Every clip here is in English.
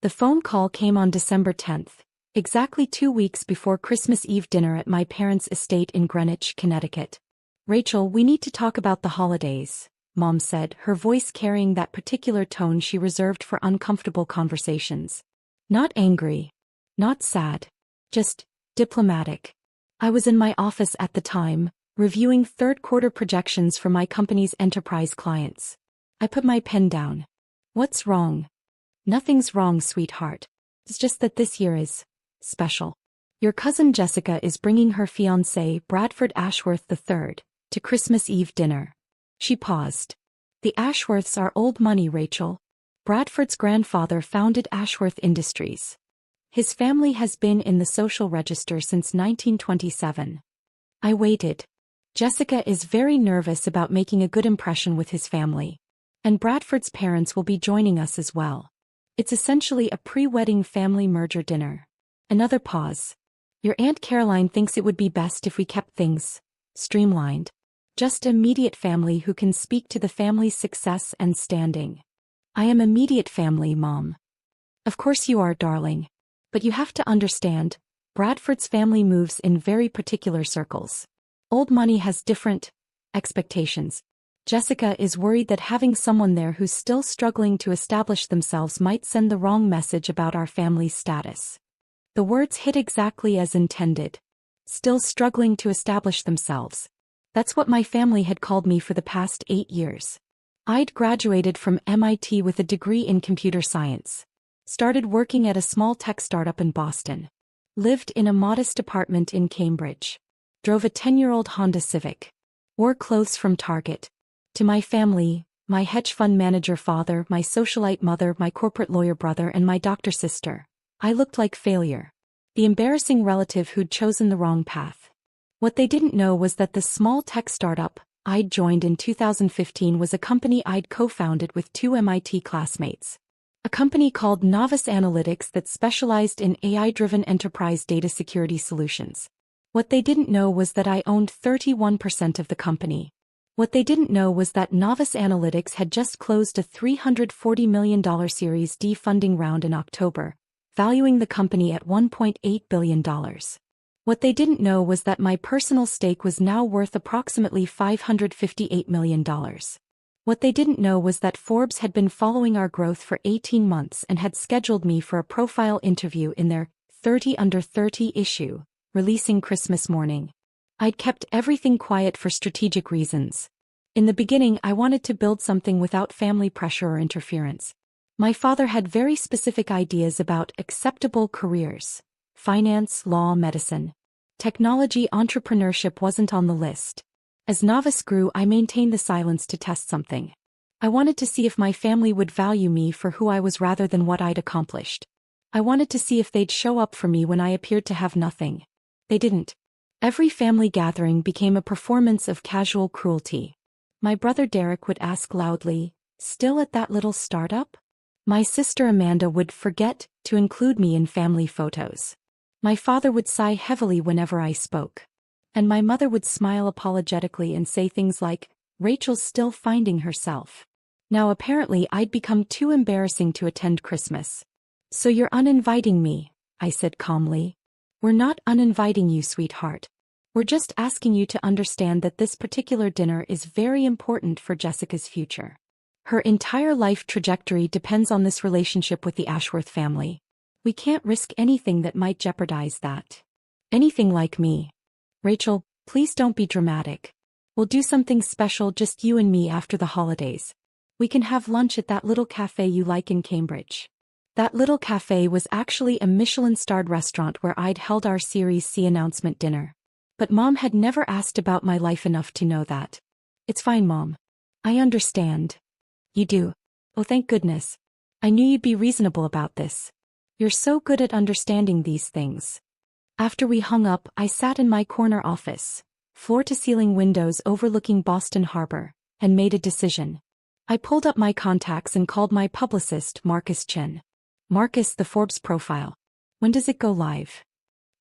The phone call came on December 10th, exactly 2 weeks before Christmas Eve dinner at my parents' estate in Greenwich, Connecticut. "Rachel, we need to talk about the holidays," Mom said, her voice carrying that particular tone she reserved for uncomfortable conversations. Not angry. Not sad. Just diplomatic. I was in my office at the time, reviewing third-quarter projections for my company's enterprise clients. I put my pen down. "What's wrong?" "Nothing's wrong, sweetheart. It's just that this year is special. Your cousin Jessica is bringing her fiancé, Bradford Ashworth III, to Christmas Eve dinner." She paused. "The Ashworths are old money, Rachel. Bradford's grandfather founded Ashworth Industries. His family has been in the social register since 1927. I waited. "Jessica is very nervous about making a good impression with his family. And Bradford's parents will be joining us as well. It's essentially a pre-wedding family merger dinner." Another pause. "Your Aunt Caroline thinks it would be best if we kept things streamlined. Just immediate family who can speak to the family's success and standing." "I am immediate family, Mom." "Of course you are, darling. But you have to understand, Bradford's family moves in very particular circles. Old money has different expectations. Jessica is worried that having someone there who's still struggling to establish themselves might send the wrong message about our family's status." The words hit exactly as intended. Still struggling to establish themselves. That's what my family had called me for the past 8 years. I'd graduated from MIT with a degree in computer science. Started working at a small tech startup in Boston. Lived in a modest apartment in Cambridge. Drove a 10-year-old Honda Civic. Wore clothes from Target. To my family, my hedge fund manager father, my socialite mother, my corporate lawyer brother, and my doctor sister, I looked like failure. The embarrassing relative who'd chosen the wrong path. What they didn't know was that the small tech startup I'd joined in 2015 was a company I'd co-founded with 2 MIT classmates. A company called Novice Analytics that specialized in AI-driven enterprise data security solutions. What they didn't know was that I owned 31% of the company. What they didn't know was that Novice Analytics had just closed a $340 million Series D funding round in October, valuing the company at $1.8 billion. What they didn't know was that my personal stake was now worth approximately $558 million. What they didn't know was that Forbes had been following our growth for 18 months and had scheduled me for a profile interview in their 30 Under 30 issue, releasing Christmas morning. I'd kept everything quiet for strategic reasons. In the beginning, I wanted to build something without family pressure or interference. My father had very specific ideas about acceptable careers. Finance, law, medicine. Technology, entrepreneurship wasn't on the list. As Novice grew, I maintained the silence to test something. I wanted to see if my family would value me for who I was rather than what I'd accomplished. I wanted to see if they'd show up for me when I appeared to have nothing. They didn't. Every family gathering became a performance of casual cruelty. My brother Derek would ask loudly, "Still at that little startup?" My sister Amanda would forget to include me in family photos. My father would sigh heavily whenever I spoke. And my mother would smile apologetically and say things like, "Rachel's still finding herself." Now apparently I'd become too embarrassing to attend Christmas. "So you're uninviting me," I said calmly. "We're not uninviting you, sweetheart. We're just asking you to understand that this particular dinner is very important for Jessica's future. Her entire life trajectory depends on this relationship with the Ashworth family. We can't risk anything that might jeopardize that. Anything like me. Rachel, please don't be dramatic. We'll do something special, just you and me, after the holidays. We can have lunch at that little cafe you like in Cambridge." That little cafe was actually a Michelin-starred restaurant where I'd held our Series C announcement dinner. But Mom had never asked about my life enough to know that. "It's fine, Mom. I understand." "You do? Oh, thank goodness. I knew you'd be reasonable about this. You're so good at understanding these things." After we hung up, I sat in my corner office, floor-to-ceiling windows overlooking Boston Harbor, and made a decision. I pulled up my contacts and called my publicist, Marcus Chen. "Marcus, the Forbes profile. When does it go live?"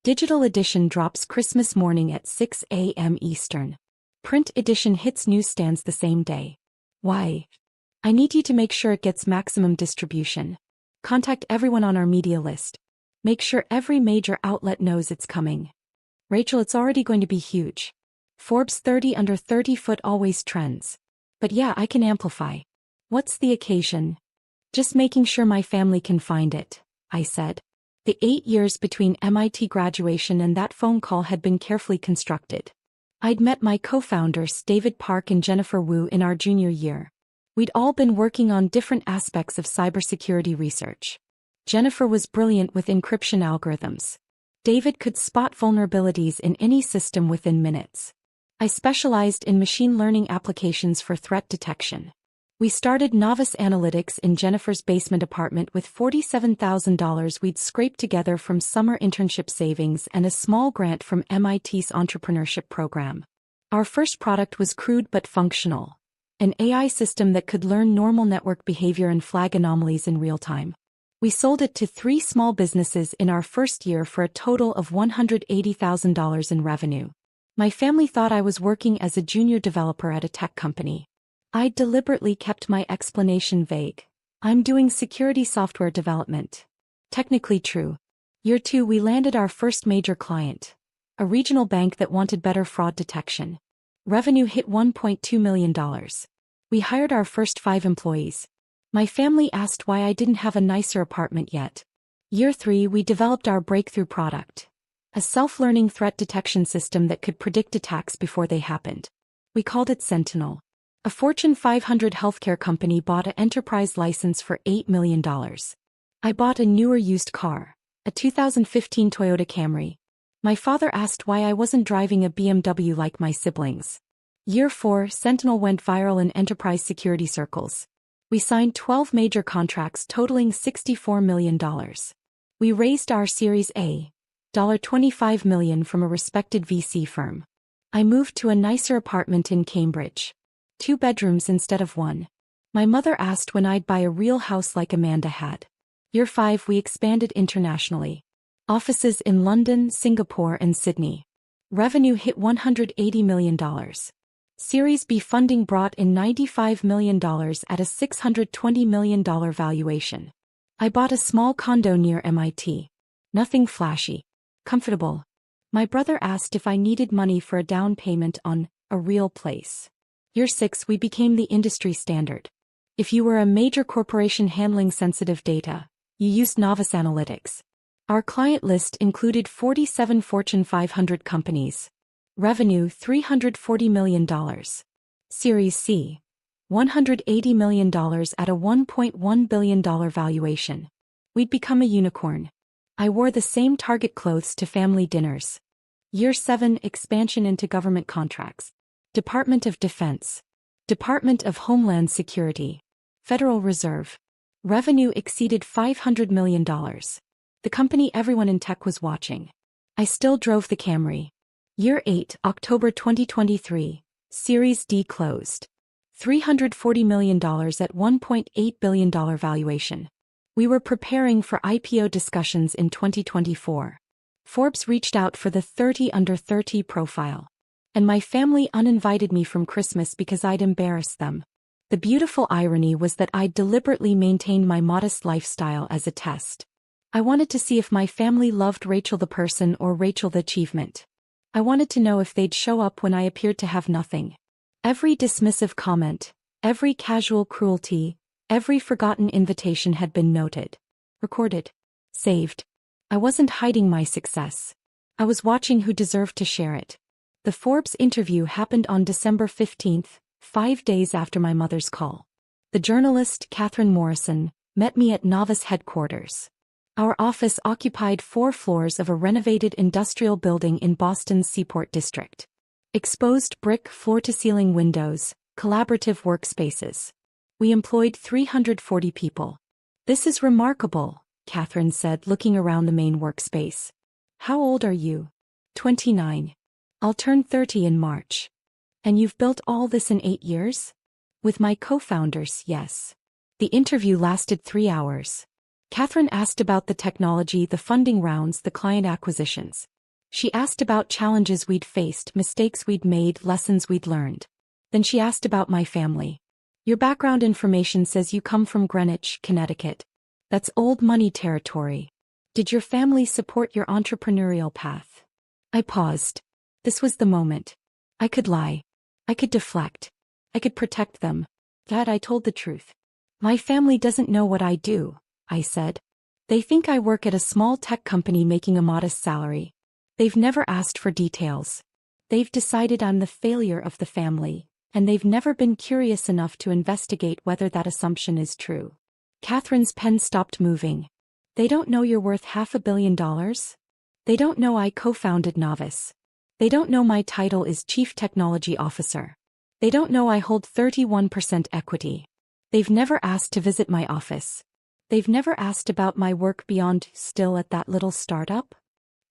"Digital edition drops Christmas morning at 6 a.m. Eastern. Print edition hits newsstands the same day." "Why?" "I need you to make sure it gets maximum distribution." Contact everyone on our media list. Make sure every major outlet knows it's coming. Rachel, it's already going to be huge. Forbes 30 under 30-foot always trends. But yeah, I can amplify. What's the occasion? Just making sure my family can find it, I said. The 8 years between MIT graduation and that phone call had been carefully constructed. I'd met my co-founders David Park and Jennifer Wu in our junior year. We'd all been working on different aspects of cybersecurity research. Jennifer was brilliant with encryption algorithms. David could spot vulnerabilities in any system within minutes. I specialized in machine learning applications for threat detection. We started Novice Analytics in Jennifer's basement apartment with $47,000 we'd scraped together from summer internship savings and a small grant from MIT's entrepreneurship program. Our first product was crude but functional. An AI system that could learn normal network behavior and flag anomalies in real time. We sold it to 3 small businesses in our first year for a total of $180,000 in revenue. My family thought I was working as a junior developer at a tech company. I deliberately kept my explanation vague. I'm doing security software development. Technically true. Year 2 we landed our first major client. A regional bank that wanted better fraud detection. Revenue hit $1.2 million. We hired our first 5 employees. My family asked why I didn't have a nicer apartment yet. Year 3 we developed our breakthrough product. A self-learning threat detection system that could predict attacks before they happened. We called it Sentinel. A Fortune 500 healthcare company bought an enterprise license for $8 million. I bought a newer used car, a 2015 Toyota Camry. My father asked why I wasn't driving a BMW like my siblings. Year 4, Sentinel went viral in enterprise security circles. We signed 12 major contracts totaling $64 million. We raised our Series A, $25 million from a respected VC firm. I moved to a nicer apartment in Cambridge. 2 bedrooms instead of 1. My mother asked when I'd buy a real house like Amanda had. Year 5 we expanded internationally. Offices in London, Singapore and Sydney. Revenue hit $180 million. Series B funding brought in $95 million at a $620 million valuation. I bought a small condo near MIT. Nothing flashy. Comfortable. My brother asked if I needed money for a down payment on a real place. Year 6 we became the industry standard. If you were a major corporation handling sensitive data, you used Novice Analytics. Our client list included 47 Fortune 500 companies. Revenue $340 million. Series C. $180 million at a $1.1 billion valuation. We'd become a unicorn. I wore the same Target clothes to family dinners. Year 7 expansion into government contracts. Department of Defense. Department of Homeland Security. Federal Reserve. Revenue exceeded $500 million. The company everyone in tech was watching. I still drove the Camry. Year 8, October 2023. Series D closed. $340 million at $1.8 billion valuation. We were preparing for IPO discussions in 2024. Forbes reached out for the 30 under 30 profile. And my family uninvited me from Christmas because I'd embarrassed them. The beautiful irony was that I'd deliberately maintained my modest lifestyle as a test. I wanted to see if my family loved Rachel the person or Rachel the achievement. I wanted to know if they'd show up when I appeared to have nothing. Every dismissive comment, every casual cruelty, every forgotten invitation had been noted, recorded, saved. I wasn't hiding my success. I was watching who deserved to share it. The Forbes interview happened on December 15th, 5 days after my mother's call. The journalist, Catherine Morrison, met me at Novice headquarters. Our office occupied 4 floors of a renovated industrial building in Boston's Seaport District. Exposed brick floor-to-ceiling windows, collaborative workspaces. We employed 340 people. This is remarkable, Catherine said, looking around the main workspace. How old are you? 29. I'll turn 30 in March. And you've built all this in 8 years? With my co-founders, yes. The interview lasted 3 hours. Catherine asked about the technology, the funding rounds, the client acquisitions. She asked about challenges we'd faced, mistakes we'd made, lessons we'd learned. Then she asked about my family. Your background information says you come from Greenwich, Connecticut. That's old money territory. Did your family support your entrepreneurial path? I paused. This was the moment. I could lie. I could deflect. I could protect them. Dad, I told the truth. My family doesn't know what I do, I said. They think I work at a small tech company making a modest salary. They've never asked for details. They've decided I'm the failure of the family, and they've never been curious enough to investigate whether that assumption is true. Catherine's pen stopped moving. They don't know you're worth $500 million? They don't know I co-founded Novice. They don't know my title is Chief Technology Officer. They don't know I hold 31% equity. They've never asked to visit my office. They've never asked about my work beyond still at that little startup?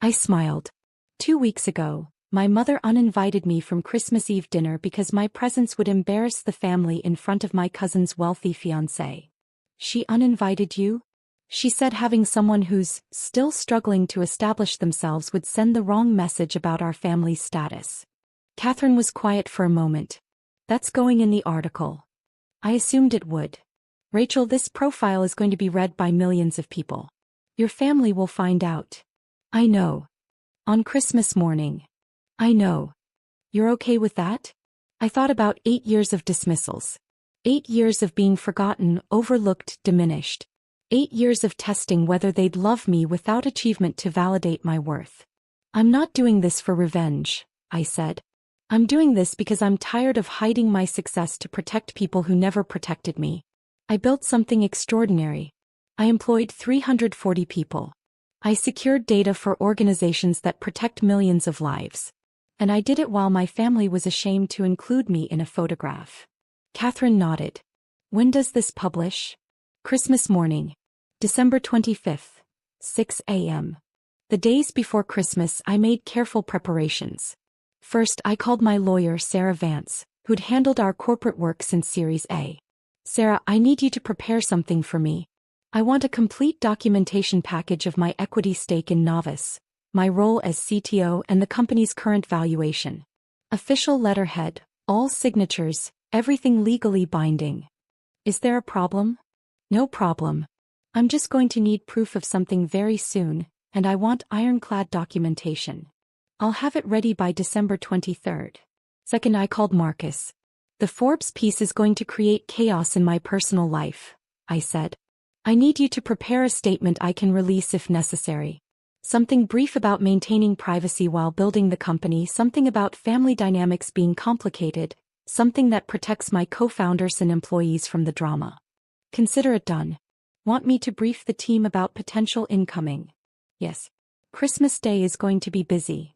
I smiled. 2 weeks ago, my mother uninvited me from Christmas Eve dinner because my presence would embarrass the family in front of my cousin's wealthy fiancé. She uninvited you? She said having someone who's still struggling to establish themselves would send the wrong message about our family's status. Catherine was quiet for a moment. That's going in the article. I assumed it would. Rachel, this profile is going to be read by millions of people. Your family will find out. I know. On Christmas morning. I know. You're okay with that? I thought about 8 years of dismissals. 8 years of being forgotten, overlooked, diminished. 8 years of testing whether they'd love me without achievement to validate my worth. I'm not doing this for revenge, I said. I'm doing this because I'm tired of hiding my success to protect people who never protected me. I built something extraordinary. I employed 340 people. I secured data for organizations that protect millions of lives. And I did it while my family was ashamed to include me in a photograph. Catherine nodded. When does this publish? Christmas morning. December 25th, 6 a.m. The days before Christmas I made careful preparations. First I called my lawyer Sarah Vance, who'd handled our corporate work since Series A. Sarah, I need you to prepare something for me. I want a complete documentation package of my equity stake in Novice, my role as CTO and the company's current valuation. Official letterhead, all signatures, everything legally binding. Is there a problem? No problem. I'm just going to need proof of something very soon, and I want ironclad documentation. I'll have it ready by December 23rd. Second, I called Marcus. The Forbes piece is going to create chaos in my personal life, I said. I need you to prepare a statement I can release if necessary. Something brief about maintaining privacy while building the company, something about family dynamics being complicated, something that protects my co-founders and employees from the drama. Consider it done. Want me to brief the team about potential incoming? Yes. Christmas Day is going to be busy.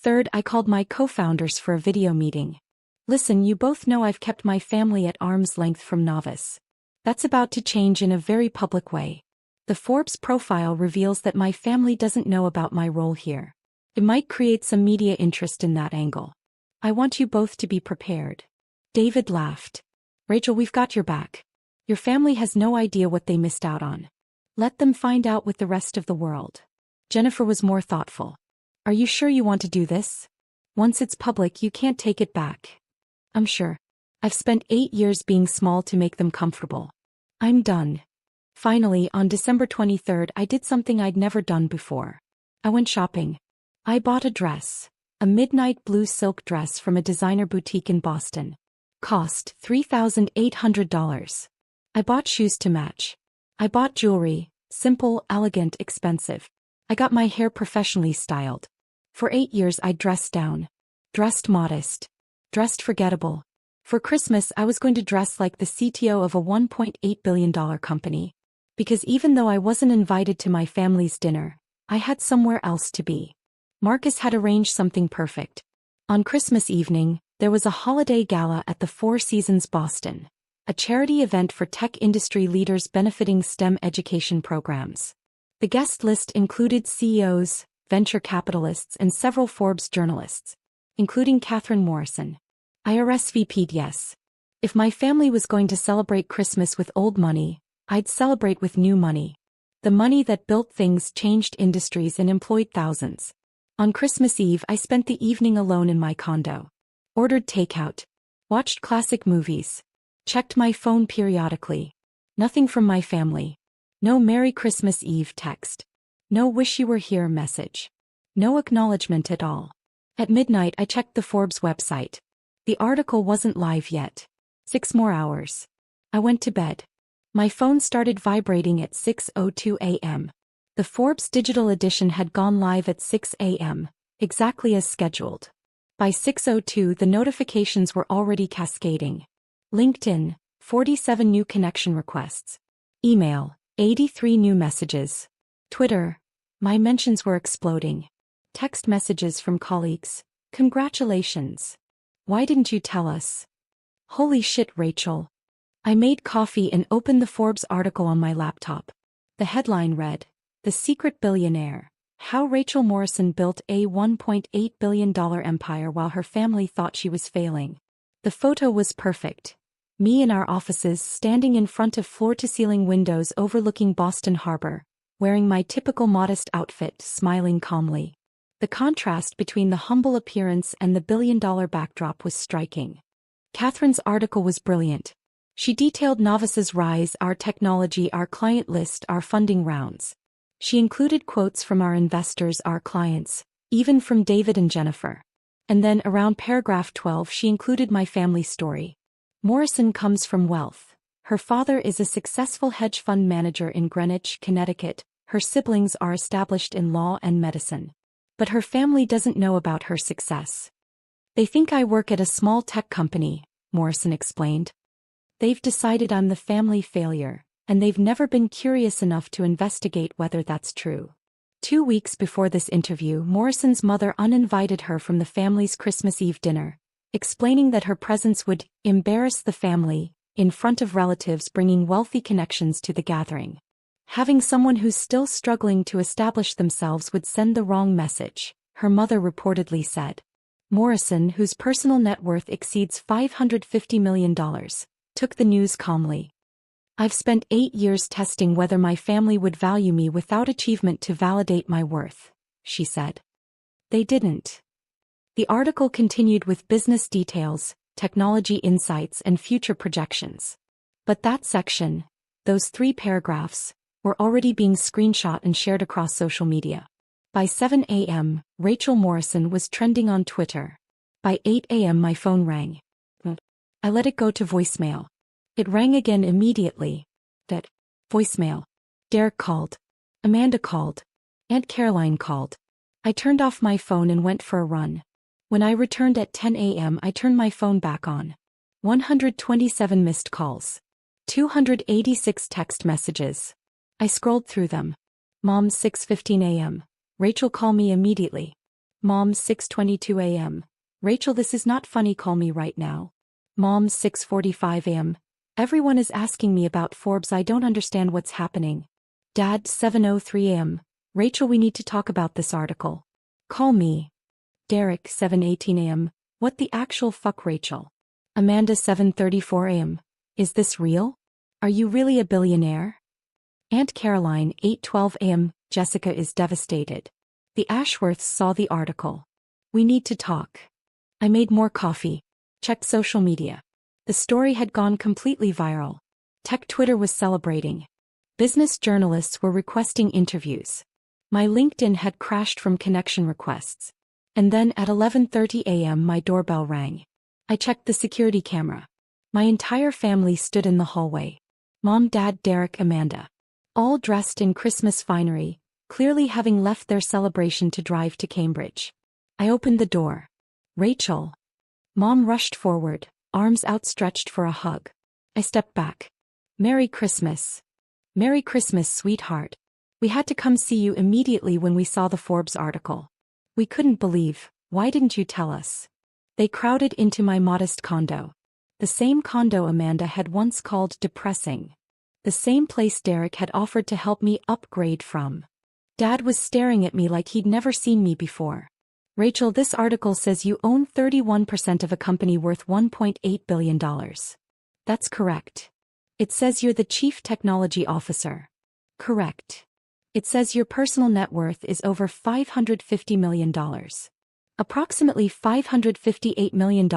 Third, I called my co-founders for a video meeting. Listen, you both know I've kept my family at arm's length from Novice. That's about to change in a very public way. The Forbes profile reveals that my family doesn't know about my role here. It might create some media interest in that angle. I want you both to be prepared. David laughed. Rachel, we've got your back. Your family has no idea what they missed out on. Let them find out with the rest of the world. Jennifer was more thoughtful. Are you sure you want to do this? Once it's public, you can't take it back. I'm sure. I've spent 8 years being small to make them comfortable. I'm done. Finally, on December 23rd, I did something I'd never done before. I went shopping. I bought a dress. A midnight blue silk dress from a designer boutique in Boston. Cost $3,800. I bought shoes to match. I bought jewelry, simple, elegant, expensive. I got my hair professionally styled. For 8 years I dressed down. Dressed modest. Dressed forgettable. For Christmas I was going to dress like the CTO of a $1.8 billion company. Because even though I wasn't invited to my family's dinner, I had somewhere else to be. Marcus had arranged something perfect. On Christmas evening, there was a holiday gala at the Four Seasons Boston, a charity event for tech industry leaders benefiting STEM education programs. The guest list included CEOs, venture capitalists, and several Forbes journalists, including Catherine Morrison. I RSVP'd yes. If my family was going to celebrate Christmas with old money, I'd celebrate with new money. The money that built things, changed industries, and employed thousands. On Christmas Eve, I spent the evening alone in my condo. Ordered takeout. Watched classic movies. Checked my phone periodically. Nothing from my family. No Merry Christmas Eve text. No wish you were here message. No acknowledgement at all. At midnight I checked the Forbes website. The article wasn't live yet. 6 more hours. I went to bed. My phone started vibrating at 6:02 a.m. The Forbes digital edition had gone live at 6 a.m., exactly as scheduled. By 6:02 the notifications were already cascading. LinkedIn, 47 new connection requests. Email, 83 new messages. Twitter, my mentions were exploding. Text messages from colleagues, congratulations. Why didn't you tell us? Holy shit, Rachel. I made coffee and opened the Forbes article on my laptop. The headline read, The Secret Billionaire, How Rachel Morrison Built a $1.8 billion empire while her family thought she was failing. The photo was perfect. Me in our offices standing in front of floor-to-ceiling windows overlooking Boston Harbor, wearing my typical modest outfit, smiling calmly. The contrast between the humble appearance and the billion-dollar backdrop was striking. Catherine's article was brilliant. She detailed Novice's rise, our technology, our client list, our funding rounds. She included quotes from our investors, our clients, even from David and Jennifer. And then around paragraph 12 she included my family story. Morrison comes from wealth. Her father is a successful hedge fund manager in Greenwich, Connecticut. Her siblings are established in law and medicine. But her family doesn't know about her success. They think I work at a small tech company, Morrison explained. They've decided I'm the family failure, and they've never been curious enough to investigate whether that's true. 2 weeks before this interview, Morrison's mother uninvited her from the family's Christmas Eve dinner, explaining that her presence would embarrass the family in front of relatives bringing wealthy connections to the gathering. Having someone who's still struggling to establish themselves would send the wrong message, her mother reportedly said. Morrison, whose personal net worth exceeds $550 million, took the news calmly. I've spent 8 years testing whether my family would value me without achievement to validate my worth, she said. They didn't. The article continued with business details, technology insights, and future projections. But that section, those 3 paragraphs, were already being screenshot and shared across social media. By 7 a.m., Rachel Morrison was trending on Twitter. By 8 a.m. my phone rang. I let it go to voicemail. It rang again immediately. That voicemail. Derek called. Amanda called. Aunt Caroline called. I turned off my phone and went for a run. When I returned at 10 a.m. I turned my phone back on. 127 missed calls. 286 text messages. I scrolled through them. Mom, 6:15 a.m. Rachel, call me immediately. Mom, 6:22 a.m. Rachel, this is not funny, call me right now. Mom, 6:45 a.m. Everyone is asking me about Forbes, I don't understand what's happening. Dad, 7:03 a.m. Rachel, we need to talk about this article. Call me. Derek, 7:18 a.m. What the actual fuck, Rachel? Amanda, 7:34 a.m. Is this real? Are you really a billionaire? Aunt Caroline, 8:12 a.m. Jessica is devastated. The Ashworths saw the article. We need to talk. I made more coffee. Checked social media. The story had gone completely viral. Tech Twitter was celebrating. Business journalists were requesting interviews. My LinkedIn had crashed from connection requests. And then at 11:30 a.m. my doorbell rang. I checked the security camera. My entire family stood in the hallway. Mom, Dad, Derek, Amanda. All dressed in Christmas finery, clearly having left their celebration to drive to Cambridge. I opened the door. Rachel. Mom rushed forward, arms outstretched for a hug. I stepped back. Merry Christmas. Merry Christmas, sweetheart. We had to come see you immediately when we saw the Forbes article. We couldn't believe, why didn't you tell us? They crowded into my modest condo. The same condo Amanda had once called depressing. The same place Derek had offered to help me upgrade from. Dad was staring at me like he'd never seen me before. Rachel, this article says you own 31% of a company worth $1.8 billion. That's correct. It says you're the chief technology officer. Correct. It says your personal net worth is over $550 million. Approximately $558 million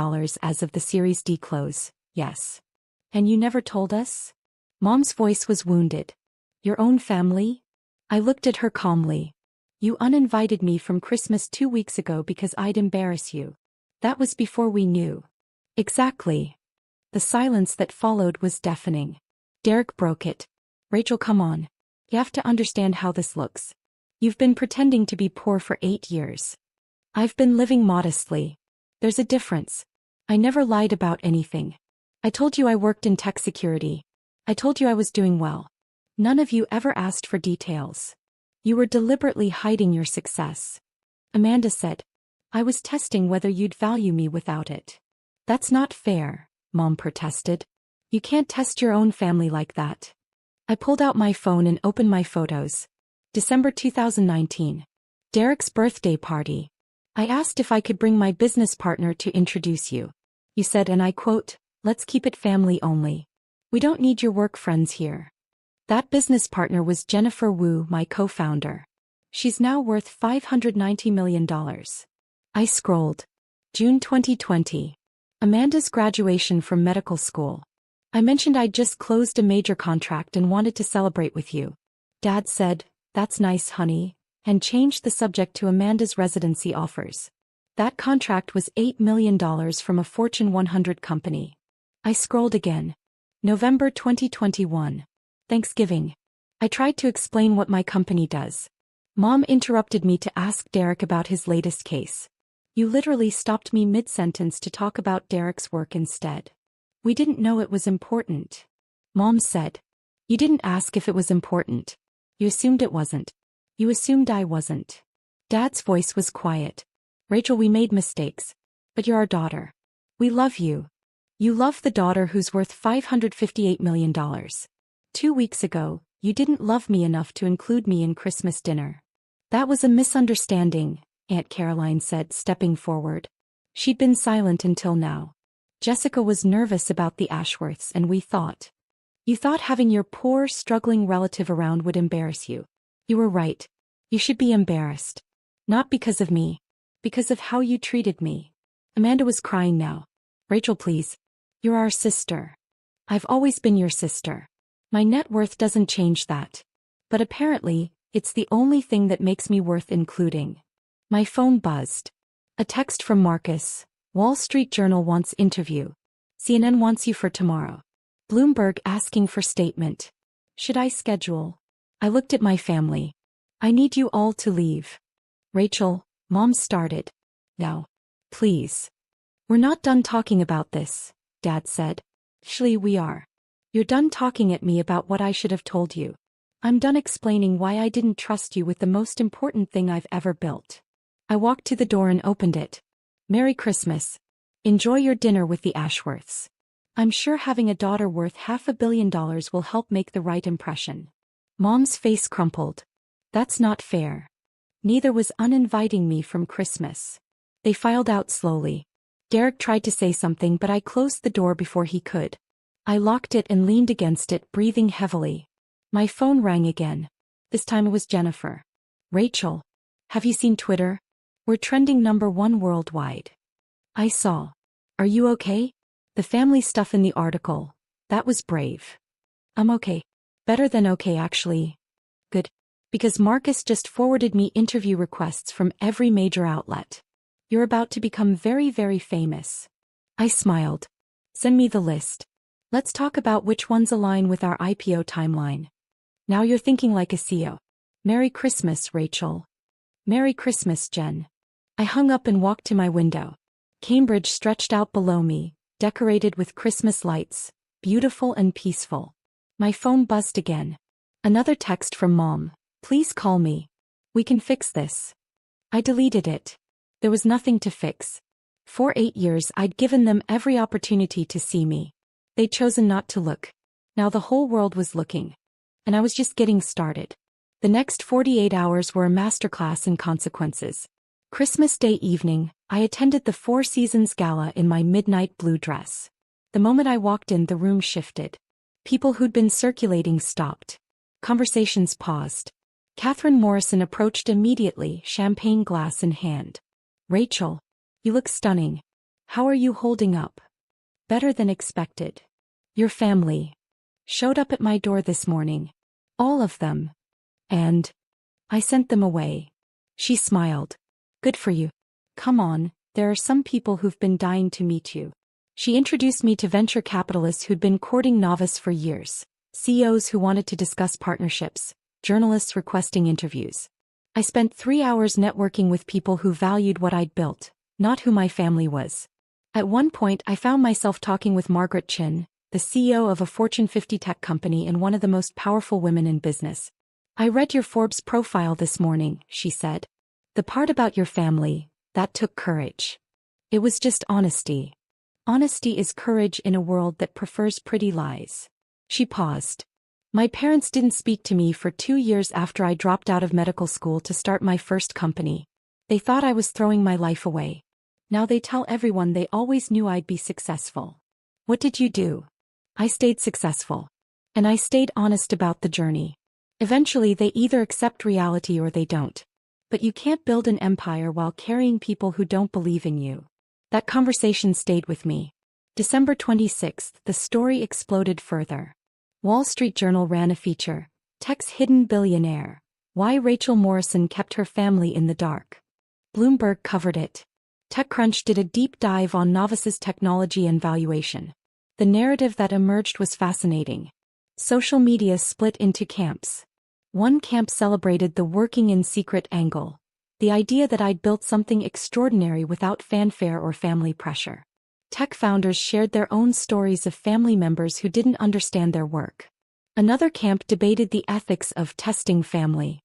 as of the Series D close, yes. And you never told us? Mom's voice was wounded. Your own family? I looked at her calmly. You uninvited me from Christmas 2 weeks ago because I'd embarrass you. That was before we knew. Exactly. The silence that followed was deafening. Derek broke it. Rachel, come on. You have to understand how this looks. You've been pretending to be poor for 8 years. I've been living modestly. There's a difference. I never lied about anything. I told you I worked in tech security. I told you I was doing well. None of you ever asked for details. You were deliberately hiding your success. Amanda said. I was testing whether you'd value me without it. That's not fair, Mom protested. You can't test your own family like that. I pulled out my phone and opened my photos. December 2019. Derek's birthday party. I asked if I could bring my business partner to introduce you. You said, and I quote, let's keep it family only. We don't need your work friends here. That business partner was Jennifer Wu, my co-founder. She's now worth $590 million. I scrolled. June 2020. Amanda's graduation from medical school. I mentioned I'd just closed a major contract and wanted to celebrate with you. Dad said, that's nice, honey, and changed the subject to Amanda's residency offers. That contract was $8 million from a Fortune 100 company. I scrolled again. November 2021. Thanksgiving. I tried to explain what my company does. Mom interrupted me to ask Derek about his latest case. You literally stopped me mid-sentence to talk about Derek's work instead. We didn't know it was important. Mom said. You didn't ask if it was important. You assumed it wasn't. You assumed I wasn't. Dad's voice was quiet. Rachel, we made mistakes. But you're our daughter. We love you. You love the daughter who's worth $558 million. 2 weeks ago, you didn't love me enough to include me in Christmas dinner. That was a misunderstanding, Aunt Caroline said, stepping forward. She'd been silent until now. Jessica was nervous about the Ashworths and we thought. You thought having your poor, struggling relative around would embarrass you. You were right. You should be embarrassed. Not because of me. Because of how you treated me. Amanda was crying now. Rachel, please. You're our sister. I've always been your sister. My net worth doesn't change that. But apparently, it's the only thing that makes me worth including. My phone buzzed. A text from Marcus. Wall Street Journal wants interview. CNN wants you for tomorrow. Bloomberg asking for statement. Should I schedule? I looked at my family. I need you all to leave. Rachel, Mom started. Now. Please. We're not done talking about this, Dad said. Actually, we are. You're done talking at me about what I should have told you. I'm done explaining why I didn't trust you with the most important thing I've ever built. I walked to the door and opened it. Merry Christmas. Enjoy your dinner with the Ashworths. I'm sure having a daughter worth $500 million will help make the right impression. Mom's face crumpled. That's not fair. Neither was uninviting me from Christmas. They filed out slowly. Derek tried to say something, but I closed the door before he could. I locked it and leaned against it, breathing heavily. My phone rang again. This time it was Jennifer. Rachel. Have you seen Twitter? We're trending #1 worldwide. I saw. Are you okay? The family stuff in the article. That was brave. I'm okay. Better than okay, actually. Good. Because Marcus just forwarded me interview requests from every major outlet. You're about to become very, very famous. I smiled. Send me the list. Let's talk about which ones align with our IPO timeline. Now you're thinking like a CEO. Merry Christmas, Rachel. Merry Christmas, Jen. I hung up and walked to my window. Cambridge stretched out below me, decorated with Christmas lights, beautiful and peaceful. My phone buzzed again. Another text from Mom. Please call me. We can fix this. I deleted it. There was nothing to fix. For 8 years I'd given them every opportunity to see me. They'd chosen not to look. Now the whole world was looking. And I was just getting started. The next 48 hours were a masterclass in consequences. Christmas Day evening, I attended the Four Seasons Gala in my midnight blue dress. The moment I walked in, the room shifted. People who'd been circulating stopped. Conversations paused. Catherine Morrison approached immediately, champagne glass in hand. Rachel, you look stunning. How are you holding up? Better than expected. Your family showed up at my door this morning. All of them. And I sent them away. She smiled. Good for you. Come on, there are some people who've been dying to meet you. She introduced me to venture capitalists who'd been courting Novice for years, CEOs who wanted to discuss partnerships, journalists requesting interviews. I spent 3 hours networking with people who valued what I'd built, not who my family was. At one point I found myself talking with Margaret Chin, the CEO of a Fortune 50 tech company and one of the most powerful women in business. I read your Forbes profile this morning, she said. The part about your family, that took courage. It was just honesty. Honesty is courage in a world that prefers pretty lies. She paused. My parents didn't speak to me for 2 years after I dropped out of medical school to start my first company. They thought I was throwing my life away. Now they tell everyone they always knew I'd be successful. What did you do? I stayed successful. And I stayed honest about the journey. Eventually they either accept reality or they don't. But you can't build an empire while carrying people who don't believe in you. That conversation stayed with me. December 26th, the story exploded further. Wall Street Journal ran a feature, Tech's Hidden Billionaire, Why Rachel Morrison Kept Her Family in the Dark. Bloomberg covered it. TechCrunch did a deep dive on Novice's technology and valuation. The narrative that emerged was fascinating. Social media split into camps. One camp celebrated the working in secret angle, the idea that I'd built something extraordinary without fanfare or family pressure. Tech founders shared their own stories of family members who didn't understand their work. Another camp debated the ethics of testing family.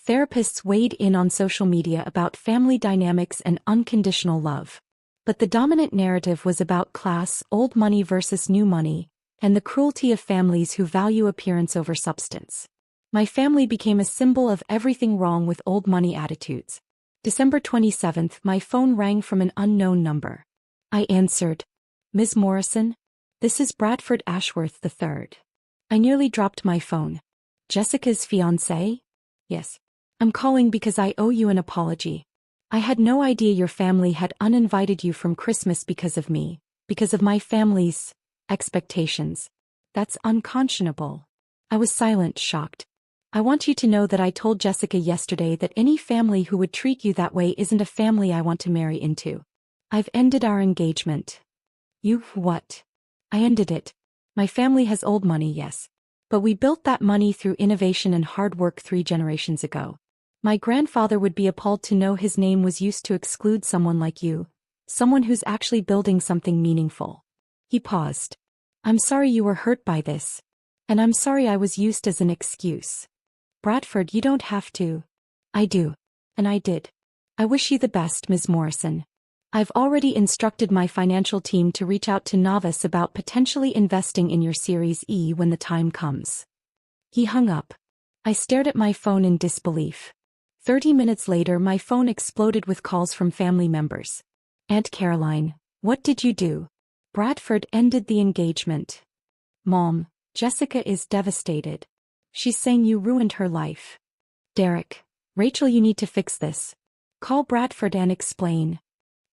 Therapists weighed in on social media about family dynamics and unconditional love. But the dominant narrative was about class, old money versus new money, and the cruelty of families who value appearance over substance. My family became a symbol of everything wrong with old money attitudes. December 27th, my phone rang from an unknown number. I answered. Ms. Morrison? This is Bradford Ashworth III. I nearly dropped my phone. Jessica's fiancé? Yes. I'm calling because I owe you an apology. I had no idea your family had uninvited you from Christmas because of me, because of my family's expectations. That's unconscionable. I was silent, shocked. I want you to know that I told Jessica yesterday that any family who would treat you that way isn't a family I want to marry into. I've ended our engagement. You what? I ended it. My family has old money, yes. But we built that money through innovation and hard work 3 generations ago. My grandfather would be appalled to know his name was used to exclude someone like you, someone who's actually building something meaningful. He paused. I'm sorry you were hurt by this. And I'm sorry I was used as an excuse. Bradford, you don't have to. I do. And I did. I wish you the best, Ms. Morrison. I've already instructed my financial team to reach out to Novice about potentially investing in your Series E when the time comes. He hung up. I stared at my phone in disbelief. 30 minutes later, my phone exploded with calls from family members. Aunt Caroline, what did you do? Bradford ended the engagement. Mom, Jessica is devastated. She's saying you ruined her life. Derek, Rachel, you need to fix this. Call Bradford and explain.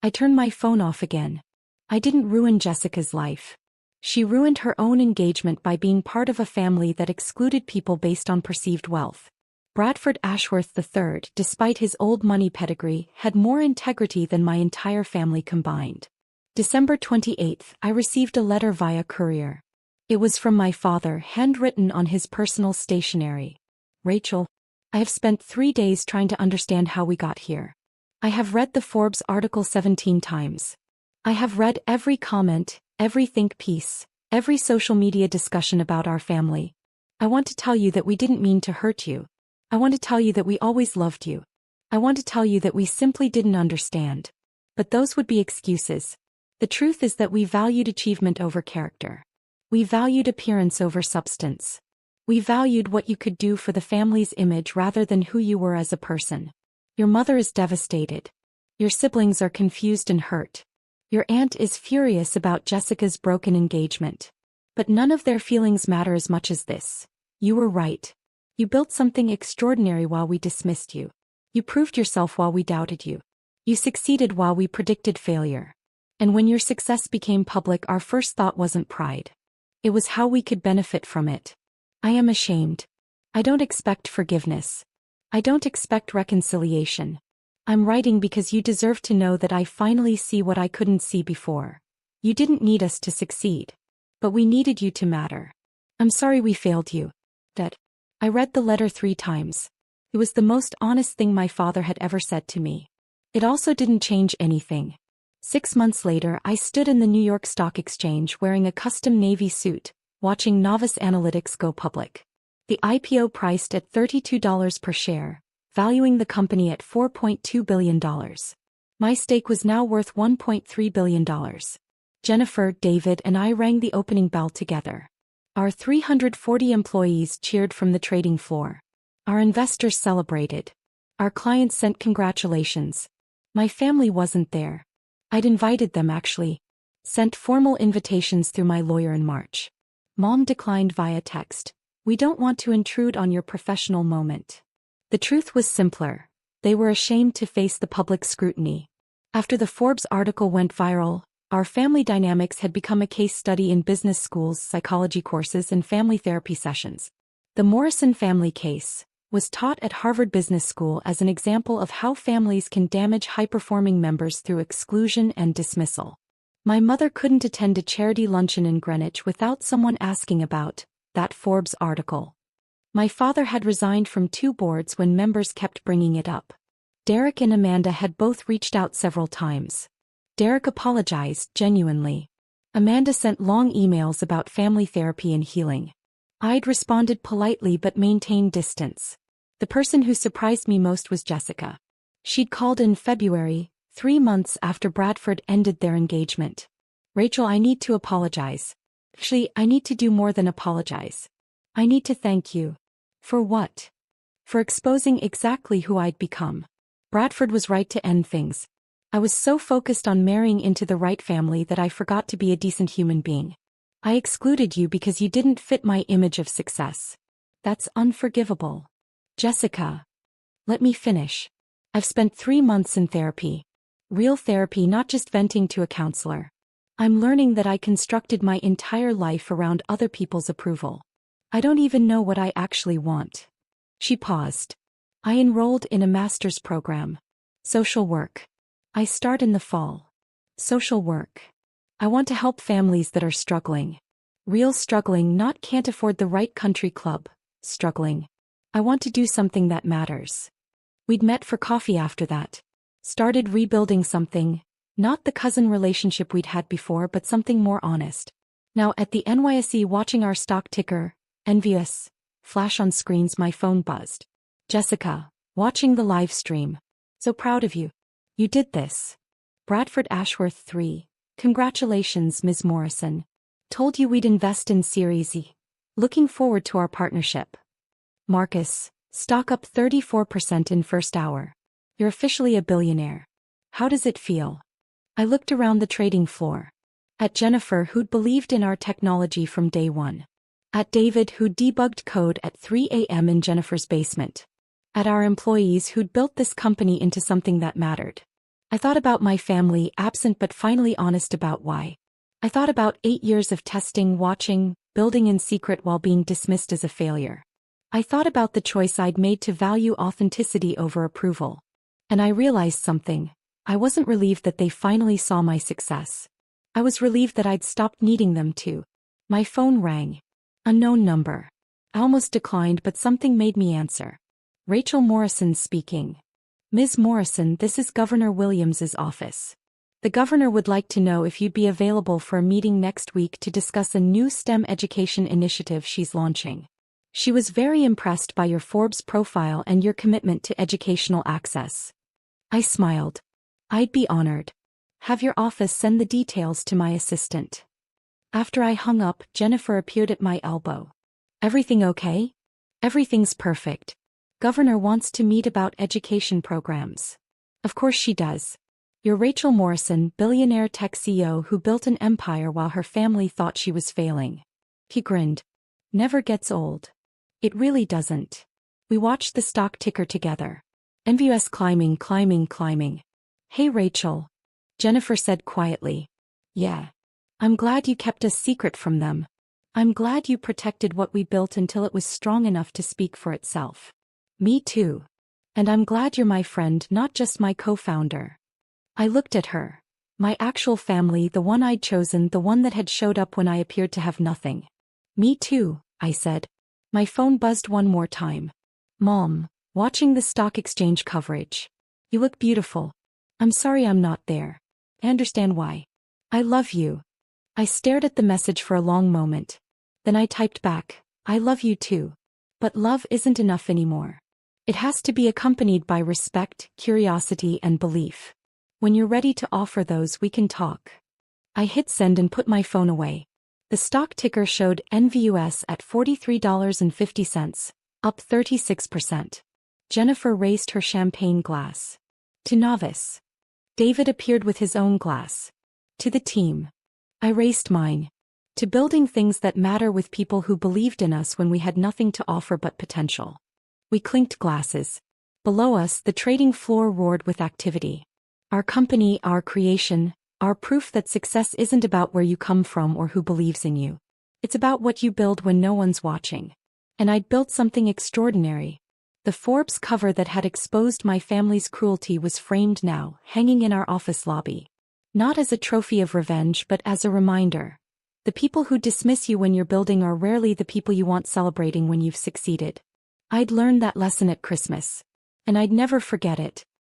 I turned my phone off again. I didn't ruin Jessica's life. She ruined her own engagement by being part of a family that excluded people based on perceived wealth. Bradford Ashworth III, despite his old money pedigree, had more integrity than my entire family combined. December 28th, I received a letter via courier. It was from my father, handwritten on his personal stationery. Rachel, I have spent 3 days trying to understand how we got here. I have read the Forbes article 17 times. I have read every comment, every think piece, every social media discussion about our family. I want to tell you that we didn't mean to hurt you. I want to tell you that we always loved you. I want to tell you that we simply didn't understand. But those would be excuses. The truth is that we valued achievement over character. We valued appearance over substance. We valued what you could do for the family's image rather than who you were as a person. Your mother is devastated. Your siblings are confused and hurt. Your aunt is furious about Jessica's broken engagement. But none of their feelings matter as much as this. You were right. You built something extraordinary while we dismissed you. You proved yourself while we doubted you. You succeeded while we predicted failure. And when your success became public, our first thought wasn't pride. It was how we could benefit from it. I am ashamed. I don't expect forgiveness. I don't expect reconciliation. I'm writing because you deserve to know that I finally see what I couldn't see before. You didn't need us to succeed. But we needed you to matter. I'm sorry we failed you. That. I read the letter 3 times. It was the most honest thing my father had ever said to me. It also didn't change anything. 6 months later, I stood in the New York Stock Exchange wearing a custom navy suit, watching Novice Analytics go public. The IPO priced at $32 per share, valuing the company at $4.2 billion. My stake was now worth $1.3 billion. Jennifer, David, and I rang the opening bell together. Our 340 employees cheered from the trading floor. Our investors celebrated. Our clients sent congratulations. My family wasn't there. I'd invited them actually. Sent formal invitations through my lawyer in March. Mom declined via text. We don't want to intrude on your professional moment. The truth was simpler. They were ashamed to face the public scrutiny. After the Forbes article went viral, our family dynamics had become a case study in business schools, psychology courses, and family therapy sessions. The Morrison family case was taught at Harvard Business School as an example of how families can damage high-performing members through exclusion and dismissal. My mother couldn't attend a charity luncheon in Greenwich without someone asking about that Forbes article. My father had resigned from 2 boards when members kept bringing it up. Derek and Amanda had both reached out several times. Derek apologized genuinely. Amanda sent long emails about family therapy and healing. I'd responded politely but maintained distance. The person who surprised me most was Jessica. She'd called in February, 3 months after Bradford ended their engagement. Rachel, I need to apologize. Actually, I need to do more than apologize. I need to thank you. For what? For exposing exactly who I'd become. Bradford was right to end things. I was so focused on marrying into the right family that I forgot to be a decent human being. I excluded you because you didn't fit my image of success. That's unforgivable. Jessica. Let me finish. I've spent 3 months in therapy. Real therapy, not just venting to a counselor. I'm learning that I constructed my entire life around other people's approval. I don't even know what I actually want. She paused. I enrolled in a master's program. Social work. I start in the fall. Social work. I want to help families that are struggling. Real struggling, not can't afford the right country club. Struggling. I want to do something that matters. We'd met for coffee after that. Started rebuilding something. Not the cousin relationship we'd had before, but something more honest. Now at the NYSE watching our stock ticker, envious, flash on screens, my phone buzzed. Jessica, watching the live stream. So proud of you. You did this. Bradford Ashworth 3. Congratulations, Ms. Morrison. Told you we'd invest in Series E. Looking forward to our partnership. Marcus, stock up 34% in first hour. You're officially a billionaire. How does it feel? I looked around the trading floor. At Jennifer, who'd believed in our technology from day one. At David, who debugged code at 3 a.m. in Jennifer's basement. At our employees who'd built this company into something that mattered. I thought about my family, absent but finally honest about why. I thought about 8 years of testing, watching, building in secret while being dismissed as a failure. I thought about the choice I'd made to value authenticity over approval. And I realized something. I wasn't relieved that they finally saw my success. I was relieved that I'd stopped needing them to. My phone rang. Unknown number. I almost declined, but something made me answer. Rachel Morrison speaking. Ms. Morrison, this is Governor Williams's office. The governor would like to know if you'd be available for a meeting next week to discuss a new STEM education initiative she's launching. She was very impressed by your Forbes profile and your commitment to educational access. I smiled. I'd be honored. Have your office send the details to my assistant. After I hung up, Jennifer appeared at my elbow. Everything okay? Everything's perfect. Governor wants to meet about education programs. Of course she does. You're Rachel Morrison, billionaire tech CEO who built an empire while her family thought she was failing. He grinned. Never gets old. It really doesn't. We watched the stock ticker together. NVS climbing, climbing, climbing. Hey Rachel. Jennifer said quietly. Yeah. I'm glad you kept a secret from them. I'm glad you protected what we built until it was strong enough to speak for itself. Me too. And I'm glad you're my friend, not just my co-founder. I looked at her. My actual family, the one I'd chosen, the one that had showed up when I appeared to have nothing. Me too, I said. My phone buzzed one more time. Mom, watching the stock exchange coverage. You look beautiful. I'm sorry I'm not there. I understand why. I love you. I stared at the message for a long moment. Then I typed back, I love you too. But love isn't enough anymore. It has to be accompanied by respect, curiosity, and belief. When you're ready to offer those, we can talk. I hit send and put my phone away. The stock ticker showed NVUS at $43.50, up 36%. Jennifer raised her champagne glass. To novice. David appeared with his own glass. To the team. I raised mine. To building things that matter with people who believed in us when we had nothing to offer but potential. We clinked glasses. Below us, the trading floor roared with activity. Our company, our creation, our proof that success isn't about where you come from or who believes in you. It's about what you build when no one's watching. And I'd built something extraordinary. The Forbes cover that had exposed my family's cruelty was framed now, hanging in our office lobby. Not as a trophy of revenge, but as a reminder. The people who dismiss you when you're building are rarely the people you want celebrating when you've succeeded. I'd learned that lesson at Christmas. And I'd never forget it.